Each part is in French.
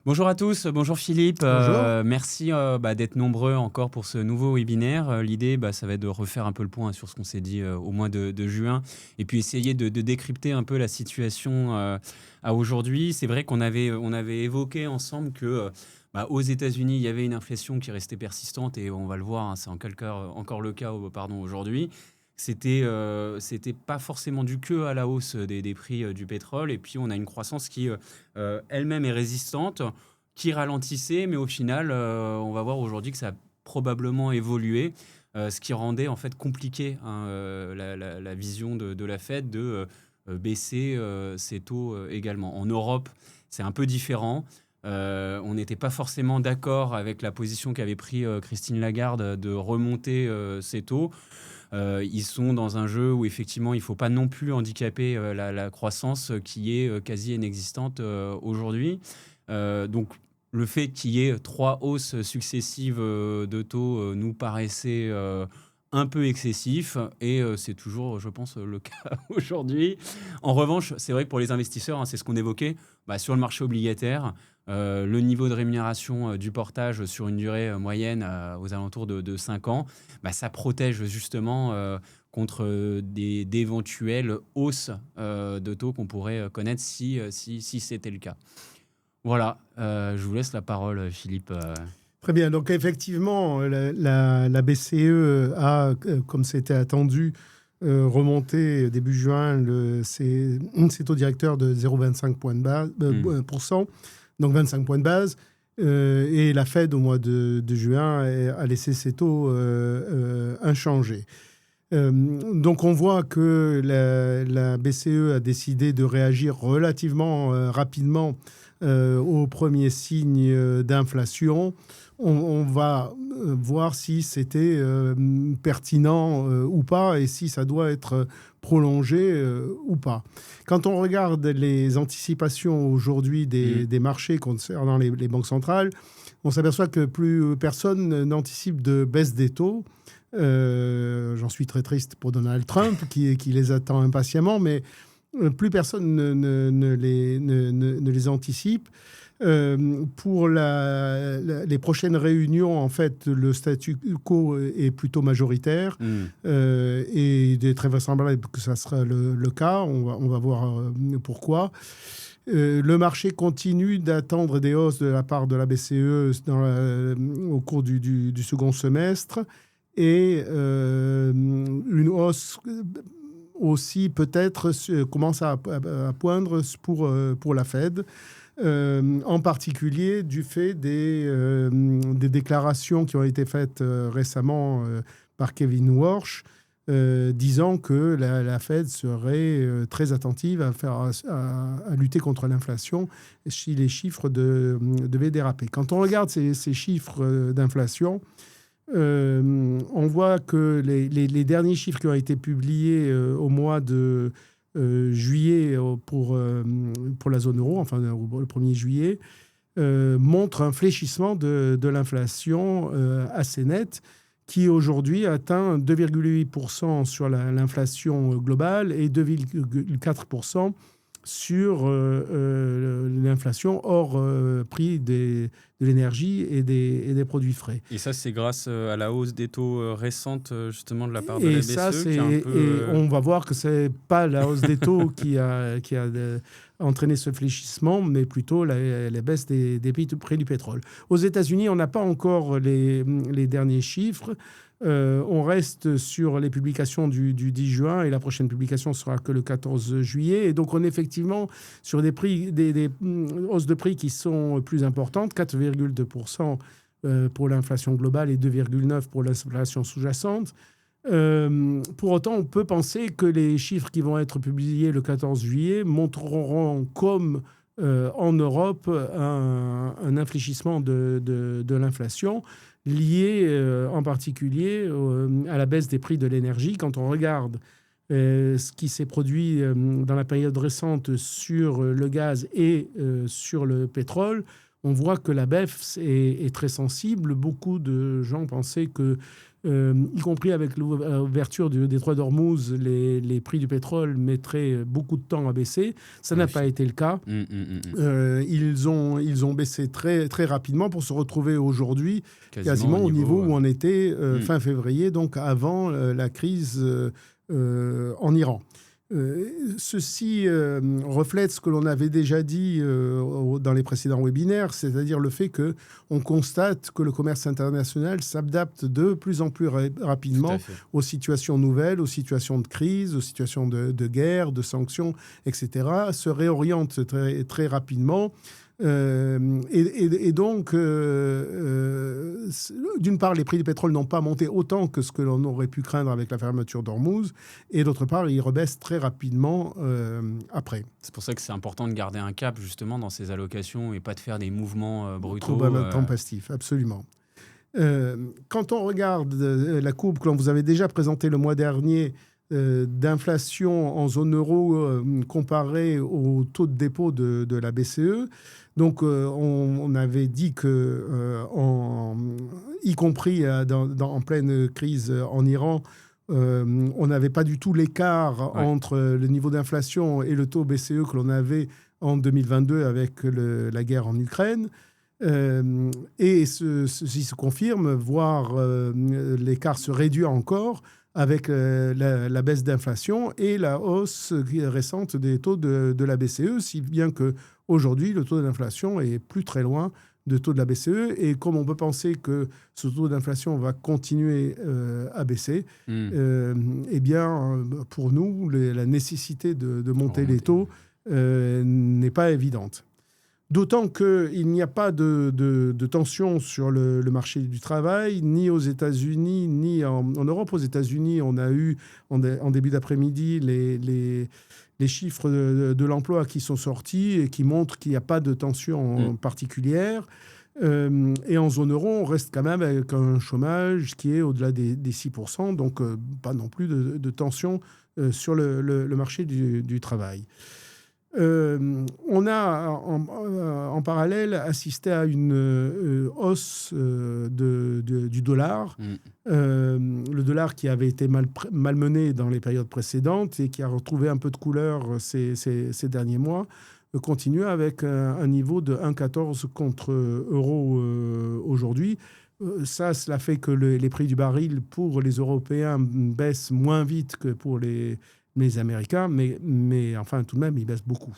Bonjour à tous, bonjour Philippe. Bonjour. Merci d'être nombreux encore pour ce nouveau webinaire. L'idée, ça va être de refaire un peu le point sur ce qu'on s'est dit au mois de juin et puis essayer de décrypter un peu la situation à aujourd'hui. C'est vrai on avait évoqué ensemble que aux États-Unis, il y avait une inflation qui restait persistante et on va le voir, hein, c'est encore le cas aujourd'hui. C'était pas forcément dû que à la hausse des prix du pétrole. Et puis, on a une croissance qui elle-même est résistante, qui ralentissait, mais au final, on va voir aujourd'hui que ça a probablement évolué, ce qui rendait en fait compliqué, hein, la vision de la Fed de baisser ses taux également. En Europe, c'est un peu différent. On n'était pas forcément d'accord avec la position qu'avait pris Christine Lagarde de remonter ses taux. Ils sont dans un jeu où effectivement il ne faut pas non plus handicaper la croissance qui est quasi inexistante aujourd'hui. Donc le fait qu'il y ait 3 hausses successives de taux nous paraissait un peu excessif et c'est toujours, je pense, le cas aujourd'hui. En revanche, c'est vrai que pour les investisseurs, hein, c'est ce qu'on évoquait, sur le marché obligataire, le niveau de rémunération du portage sur une durée moyenne aux alentours de 5 ans, ça protège justement contre d'éventuelles hausses de taux qu'on pourrait connaître si c'était le cas. Voilà, je vous laisse la parole, Philippe. Très bien. Donc, effectivement, la BCE a, comme c'était attendu, remonté début juin ses taux directeurs de 0,25 points de base, donc 25 points de base. Et la Fed, au mois de juin, a laissé ses taux inchangés. Donc, on voit que la BCE a décidé de réagir relativement rapidement aux premiers signes d'inflation. On va voir si c'était pertinent ou pas et si ça doit être prolongé ou pas. Quand on regarde les anticipations aujourd'hui des marchés concernant les banques centrales, on s'aperçoit que plus personne n'anticipe de baisse des taux. J'en suis très triste pour Donald Trump qui les attend impatiemment, mais plus personne ne les anticipe. Pour les prochaines réunions, en fait, le statu quo est plutôt majoritaire et il est très vraisemblable que ça sera le cas. On va voir pourquoi. Le marché continue d'attendre des hausses de la part de la BCE au cours du second semestre et une hausse aussi peut-être commence à poindre pour la Fed, en particulier du fait des déclarations qui ont été faites récemment par Kevin Warsh, disant que la Fed serait très attentive à lutter contre l'inflation si les chiffres devaient déraper. Quand on regarde ces chiffres d'inflation, on voit que les derniers chiffres qui ont été publiés au mois de juillet pour la zone euro, enfin le 1er juillet, montrent un fléchissement de l'inflation assez net qui aujourd'hui atteint 2,8% sur l'inflation globale et 2,4% sur l'inflation hors prix de l'énergie et des produits frais. Et ça, c'est grâce à la hausse des taux récente, justement, de la part de Et la ça, BCE, qui est un peu... on va voir que ce n'est pas la hausse des taux qui a entraîné ce fléchissement, mais plutôt la baisse des prix du pétrole. Aux États-Unis, on n'a pas encore les derniers chiffres. On reste sur les publications du 10 juin et la prochaine publication sera que le 14 juillet. Et donc, on est effectivement sur des hausses de prix qui sont plus importantes, 4,2% pour l'inflation globale et 2,9% pour l'inflation sous-jacente. Pour autant, on peut penser que les chiffres qui vont être publiés le 14 juillet montreront comme en Europe un infléchissement de l'inflation lié en particulier à la baisse des prix de l'énergie. Quand on regarde ce qui s'est produit dans la période récente sur le gaz et sur le pétrole, on voit que la BEPS est très sensible. Beaucoup de gens pensaient que, y compris avec l'ouverture du détroit d'Ormuz, les prix du pétrole mettraient beaucoup de temps à baisser. Ça n'a pas été le cas. Ils ont baissé très, très rapidement pour se retrouver aujourd'hui quasiment au niveau où on était fin février, donc avant la crise en Iran. Ceci reflète ce que l'on avait déjà dit dans les précédents webinaires, c'est-à-dire le fait qu'on constate que le commerce international s'adapte de plus en plus rapidement aux situations nouvelles, aux situations de crise, aux situations de guerre, de sanctions, etc., se réoriente très, très rapidement. Et donc, d'une part, les prix du pétrole n'ont pas monté autant que ce que l'on aurait pu craindre avec la fermeture d'Ormuz, et d'autre part, ils rebaissent très rapidement après. C'est pour ça que c'est important de garder un cap, justement, dans ces allocations et pas de faire des mouvements brutaux. Trop tempestifs, absolument. Quand on regarde la courbe que l'on vous avait déjà présentée le mois dernier, d'inflation en zone euro comparée au taux de dépôt de la BCE. Donc, on avait dit que, y compris en pleine crise en Iran, on n'avait pas du tout l'écart entre le niveau d'inflation et le taux BCE que l'on avait en 2022 avec la guerre en Ukraine. Et ceci se confirme, voire l'écart se réduit encore avec la baisse d'inflation et la hausse récente des taux de la BCE, si bien qu'aujourd'hui, le taux d'inflation est plus très loin du taux de la BCE. Et comme on peut penser que ce taux d'inflation va continuer à baisser, eh bien, pour nous, la nécessité de monter les taux n'est pas évidente. D'autant qu'il n'y a pas de tension sur le marché du travail, ni aux États-Unis, ni en Europe. Aux États-Unis, on a eu en début d'après-midi les chiffres de l'emploi qui sont sortis et qui montrent qu'il n'y a pas de tension particulière. Et en zone euro, on reste quand même avec un chômage qui est au-delà des 6%, donc pas non plus de tension sur le marché du travail. On a en parallèle assisté à une hausse du dollar. Le dollar qui avait été malmené dans les périodes précédentes et qui a retrouvé un peu de couleur ces derniers mois, continue avec un niveau de 1,14 contre euro aujourd'hui. Cela fait que les prix du baril pour les Européens baissent moins vite que pour les Américains, mais enfin, tout de même, ils baissent beaucoup.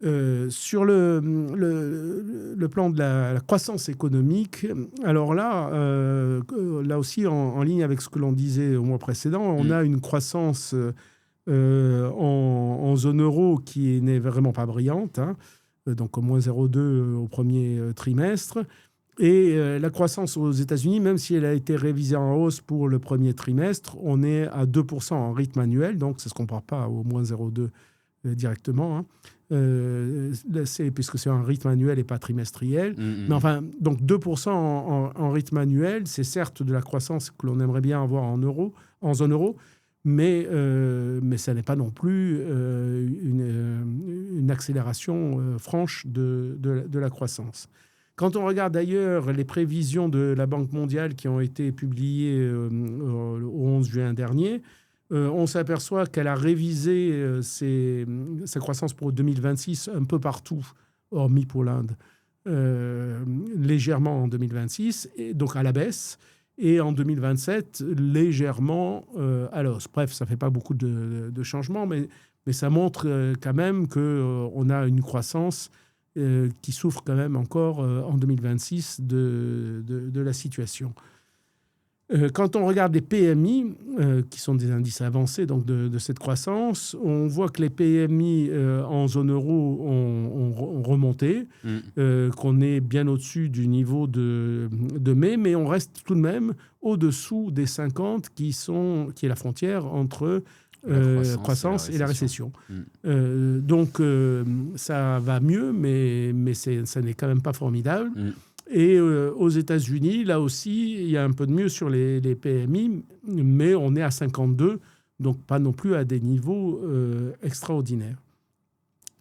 Sur le plan de la croissance économique, alors là aussi, en ligne avec ce que l'on disait au mois précédent, on a une croissance en zone euro qui n'est vraiment pas brillante, donc au moins 0,2 au premier trimestre. Et la croissance aux États-Unis, même si elle a été révisée en hausse pour le premier trimestre, on est à 2% en rythme annuel, donc ça ne se compare pas au moins 0,2 directement, puisque c'est un rythme annuel et pas trimestriel. Mais enfin, donc 2% en rythme annuel, c'est certes de la croissance que l'on aimerait bien avoir en zone euro, mais ça n'est pas non plus une accélération franche de la croissance. Quand on regarde d'ailleurs les prévisions de la Banque mondiale qui ont été publiées au 11 juin dernier, on s'aperçoit qu'elle a révisé sa croissance pour 2026 un peu partout, hormis pour l'Inde, légèrement en 2026, et donc à la baisse, et en 2027, légèrement à la hausse. Bref, ça ne fait pas beaucoup de changements, mais ça montre quand même qu'on a une croissance qui souffre quand même encore en 2026 de la situation. Quand on regarde les PMI, qui sont des indices avancés donc de cette croissance, on voit que les PMI en zone euro ont remonté, qu'on est bien au-dessus du niveau de mai, mais on reste tout de même au-dessous des 50 qui est la frontière entre croissance et la récession. Donc, ça va mieux, mais ça n'est quand même pas formidable. Et aux États-Unis, là aussi, il y a un peu de mieux sur les PMI, mais on est à 52, donc pas non plus à des niveaux extraordinaires.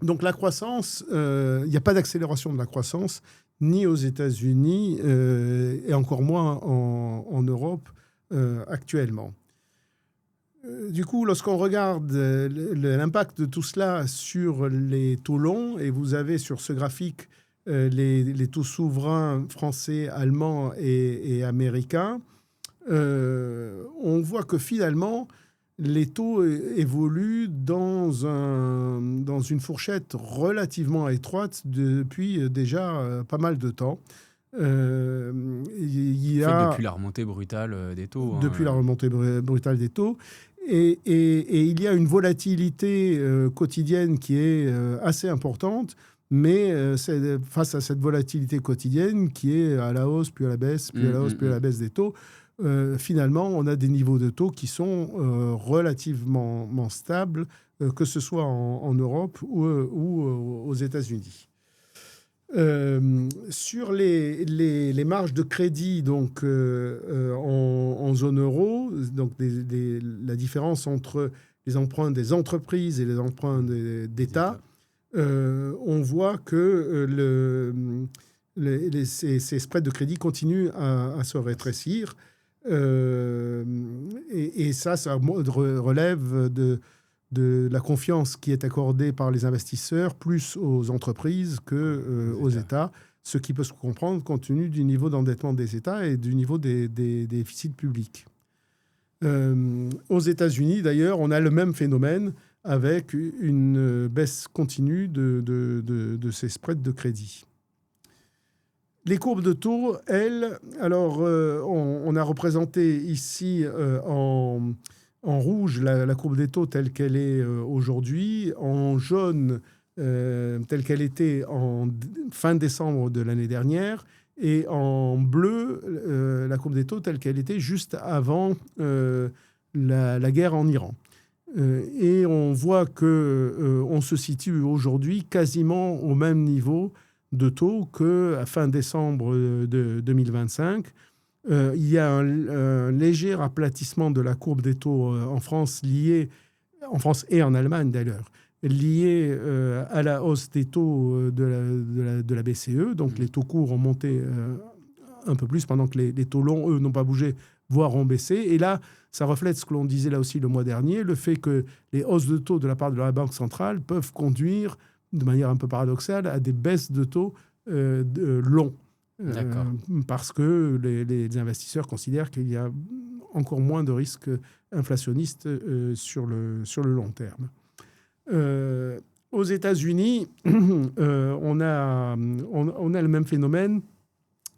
Donc la croissance, il n'y a pas d'accélération de la croissance, ni aux États-Unis, et encore moins en Europe actuellement. Du coup, lorsqu'on regarde l'impact de tout cela sur les taux longs, et vous avez sur ce graphique les taux souverains français, allemands et américains, on voit que finalement, les taux évoluent dans une fourchette relativement étroite depuis déjà pas mal de temps. Depuis la remontée brutale des taux. Depuis la remontée brutale des taux. Et il y a une volatilité quotidienne qui est assez importante, mais face à cette volatilité quotidienne qui est à la hausse, puis à la baisse, puis à la hausse, puis à la baisse des taux, finalement, on a des niveaux de taux qui sont relativement stables, que ce soit en Europe ou aux États-Unis. Sur les marges de crédit donc, en zone euro, donc la différence entre les emprunts des entreprises et les emprunts d'État, on voit que ces spreads de crédit continuent à se rétrécir. Et ça relève de la confiance qui est accordée par les investisseurs plus aux entreprises qu'aux États, ce qui peut se comprendre compte tenu du niveau d'endettement des États et du niveau des déficits publics. Aux États-Unis, d'ailleurs, on a le même phénomène avec une baisse continue de ces spreads de crédit. Les courbes de taux, elles, alors on a représenté ici en rouge la courbe des taux telle qu'elle est aujourd'hui, en jaune telle qu'elle était en fin décembre de l'année dernière, et en bleu la courbe des taux telle qu'elle était juste avant la guerre en Iran. Et on voit qu'on se situe aujourd'hui quasiment au même niveau de taux qu'à fin décembre de 2025. Il y a un léger aplatissement de la courbe des taux en France et en Allemagne d'ailleurs, lié à la hausse des taux de la BCE. Donc les taux courts ont monté un peu plus pendant que les taux longs, eux, n'ont pas bougé, voire ont baissé. Et là, ça reflète ce que l'on disait là aussi le mois dernier, le fait que les hausses de taux de la part de la Banque centrale peuvent conduire de manière un peu paradoxale à des baisses de taux longs. Parce que les investisseurs considèrent qu'il y a encore moins de risques inflationnistes sur le long terme. Aux États-Unis, on a le même phénomène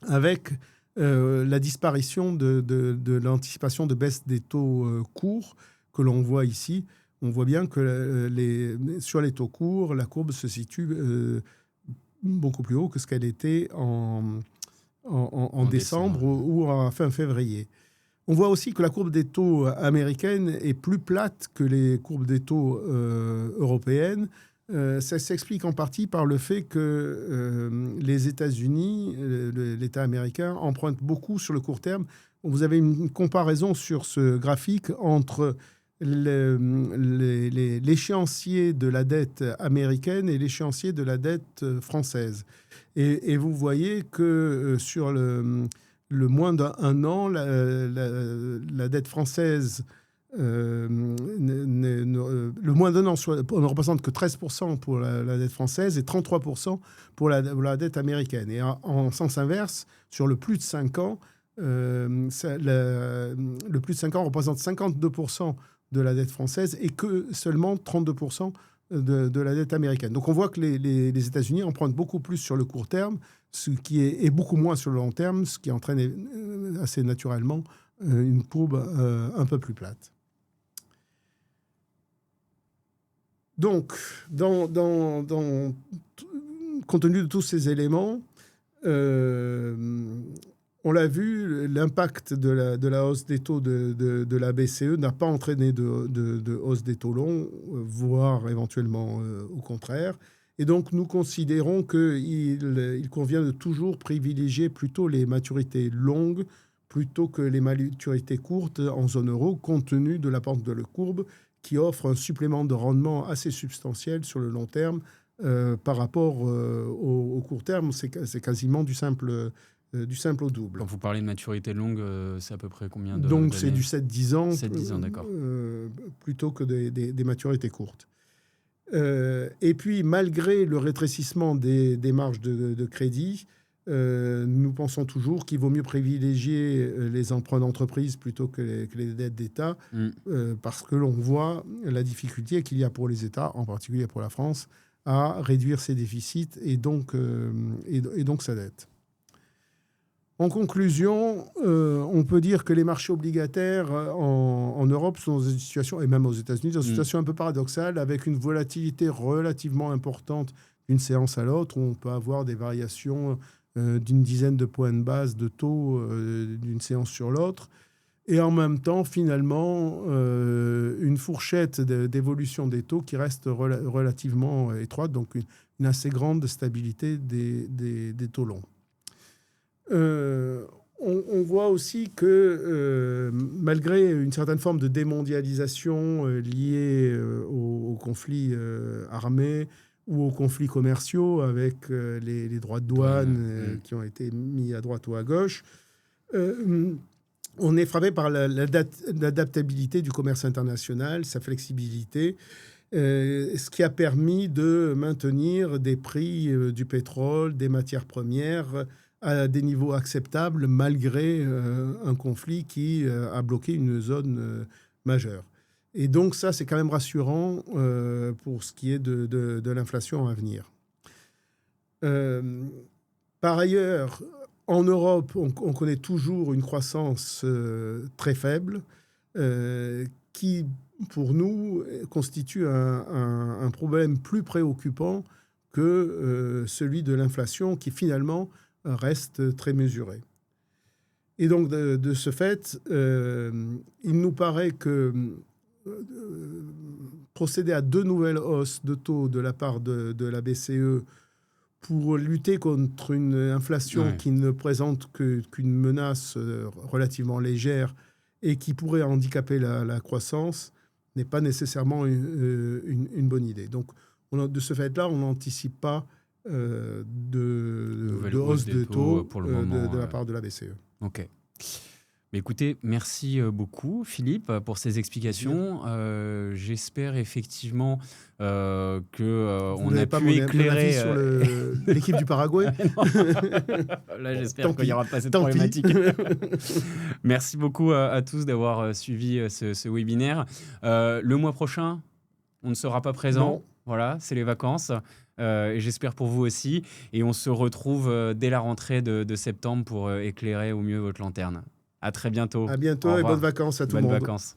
avec la disparition de l'anticipation de baisse des taux courts que l'on voit ici. On voit bien que sur les taux courts, la courbe se situe beaucoup plus haut que ce qu'elle était en décembre ou en fin février. On voit aussi que la courbe des taux américaine est plus plate que les courbes des taux européennes. Ça s'explique en partie par le fait que les États-Unis, l'État américain, empruntent beaucoup sur le court terme. Vous avez une comparaison sur ce graphique entre l'échéancier de la dette américaine et l'échéancier de la dette française. Et vous voyez que sur le moins d'un an, la dette française, le moins d'un an ne représente que 13% pour la dette française et 33% pour la dette américaine. Et en sens inverse, sur le plus de 5 ans, le plus de 5 ans représente 52% de la dette française et que seulement 32% de la dette américaine. Donc on voit que les États-Unis empruntent beaucoup plus sur le court terme, ce qui est beaucoup moins sur le long terme, ce qui entraîne assez naturellement une courbe un peu plus plate. Donc, compte tenu de tous ces éléments, on l'a vu, l'impact de la hausse des taux de la BCE n'a pas entraîné de hausse des taux longs, voire éventuellement au contraire. Et donc, nous considérons qu'il convient de toujours privilégier plutôt les maturités longues plutôt que les maturités courtes en zone euro, compte tenu de la pente de la courbe qui offre un supplément de rendement assez substantiel sur le long terme par rapport au court terme, c'est quasiment du simple au double. Quand vous parlez de maturité longue, c'est à peu près combien Donc, d'années? c'est du 7-10 ans, 7-10 ans, d'accord. plutôt que des maturités courtes. Et puis, malgré le rétrécissement des marges de crédit, nous pensons toujours qu'il vaut mieux privilégier les emprunts d'entreprise plutôt que les dettes d'État, parce que l'on voit la difficulté qu'il y a pour les États, en particulier pour la France, à réduire ses déficits et donc sa dette. En conclusion, on peut dire que les marchés obligataires en Europe sont dans une situation, et même aux États-Unis, dans une situation un peu paradoxale, avec une volatilité relativement importante d'une séance à l'autre, où on peut avoir des variations d'une dizaine de points de base de taux d'une séance sur l'autre, et en même temps, finalement, une fourchette d'évolution des taux qui reste relativement étroite, donc une assez grande stabilité des taux longs. On voit aussi que malgré une certaine forme de démondialisation liée aux conflits armés ou aux conflits commerciaux avec les droits de douane qui ont été mis à droite ou à gauche, on est frappé par l'adaptabilité du commerce international, sa flexibilité, ce qui a permis de maintenir des prix du pétrole, des matières premières à des niveaux acceptables malgré un conflit qui a bloqué une zone majeure. Et donc ça, c'est quand même rassurant pour ce qui est de l'inflation à venir. Par ailleurs, en Europe, on connaît toujours une croissance très faible qui, pour nous, constitue un problème plus préoccupant que celui de l'inflation qui, finalement, reste très mesuré. Et donc, de ce fait, il nous paraît que procéder à 2 nouvelles hausses de taux de la part de la BCE pour lutter contre une inflation qui ne présente qu'une menace relativement légère et qui pourrait handicaper la croissance n'est pas nécessairement une bonne idée. Donc, de ce fait-là, on n'anticipe pas de hausse de taux pour le moment, de la part de la BCE. Ok. Mais écoutez, merci beaucoup Philippe pour ces explications. J'espère effectivement qu'on a pu éclairer sur l'équipe du Paraguay. Là, j'espère qu'il n'y aura pas cette problématique. Merci beaucoup à tous d'avoir suivi ce webinaire. Le mois prochain, on ne sera pas présent. Non. Voilà, c'est les vacances. Et j'espère pour vous aussi. Et on se retrouve dès la rentrée de septembre pour éclairer au mieux votre lanterne. À très bientôt. À bientôt et bonnes vacances à tout le monde. Bonnes vacances.